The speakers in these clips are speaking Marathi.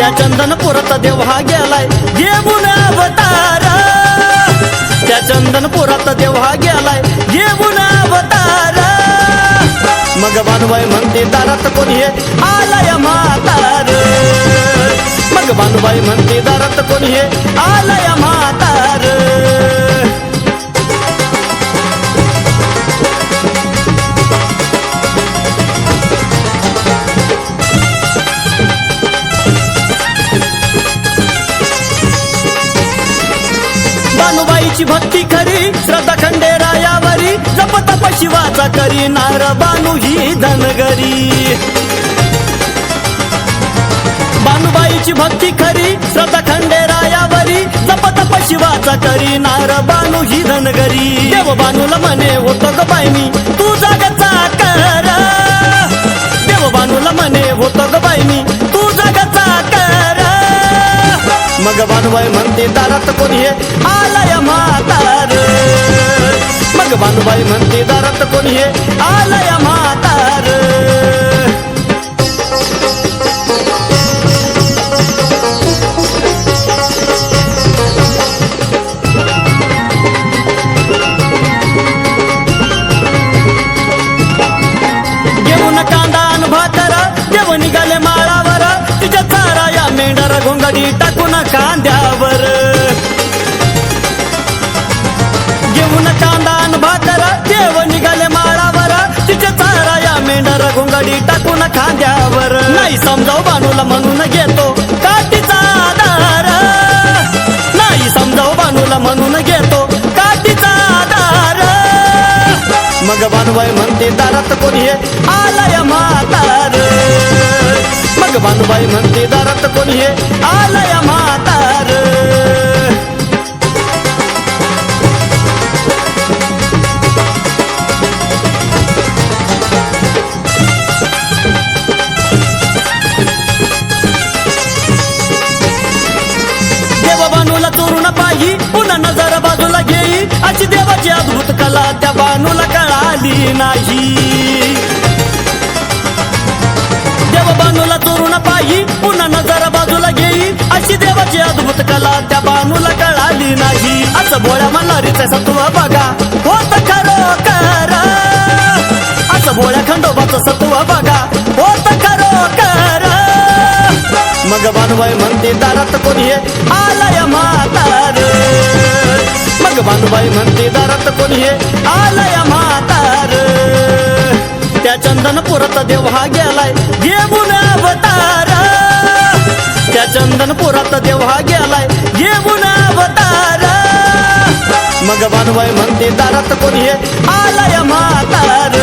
त्या चंदनपुरात देव हा गेलाय घेऊन अवतार, त्या चंदनपुरात देव हा गेलाय घेऊन अवतार। मग भानुबाई म्हणते दारात कोणी हे आलाय म्हातार, मग भानुबाई म्हणते दारात कोणी हे आलाय म्हातार। भानुबाईची भक्ती खरी श्रद्धा खंडेरायावरी, जप तप शिवाचा करी नार बानू ही धनगरी। भानुबाईची भक्ती खरी श्रद्धा खंडेरायावरी, जप तप शिवाचा करी नार बानू ही धनगरी। देव बानूला म्हणे होतो ग बाई मी तू जगाचा कर, देव बानूला म्हणे होतो ग बाई मी तू जगाचा कर। मग भानुबाई म्हणते दारात कोणी हे आलाय म्हातार, मग भानुबाई म्हणते दारात कोणी हे आलाय म्हातार। घेऊन कांदा अन भाकर देव निघाले माळावर, तुझ्या चारा या मेंढर घोंगडी टाकून कांद्यावर। घेऊन कांदा अन भाकर देव निघाले माळावर, तिचे चारा या मेंढर घोंगडी टाकून खांद्यावर। नाही समजाव बानूला म्हणून घेतो काठीचा आधार, नाही समजाव बानूला म्हणून घेतो काठीचा आधार। मग भानुबाई म्हणते दारात कोणी हे आलाय म्हातार, मग भानुबाई म्हणते दारात कोणी हे आलाय म्हातार। देव बानूला चोरून पाही पुन्हा नजर बाजूला घेई, अशी देवाची अद्भुत कला त्या बानूला कळाली नाही। देव बानूला चोरून पाही पुन्हा नजर बाजूला घेई, अशी देवाची अद्भुत कला त्या बानूला कळाली नाही। असं भोळ्या मल्हारीचं सत्व बघा होत खरोखर, असं भोळ्या खंडोबाचं सत्व बघा होत खरोखर। मग भानुबाई म्हणते दारात कोणी हे आलाय म्हातार, मग भानुबाई म्हणते दारात कोणी हे आलाय म्हातार। त्या चंदनपुरात देव हा गेलाय घेऊन अवतार, त्या चंदनपुरात देव हा गेलाय घेऊन अवतार। मग भानुबाई म्हणते दारात कोणी हे आलाय म्हातार,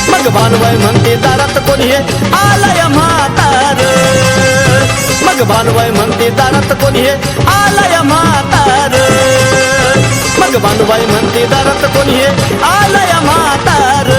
मग भानुबाई म्हणते दारात कोणी हे आलाय म्हातार, मग भानुबाई म्हणते दारात कोणी हे आलाय म्हातार, मग भानुबाई म्हणते दारात कोणी हे आलाय म्हातार।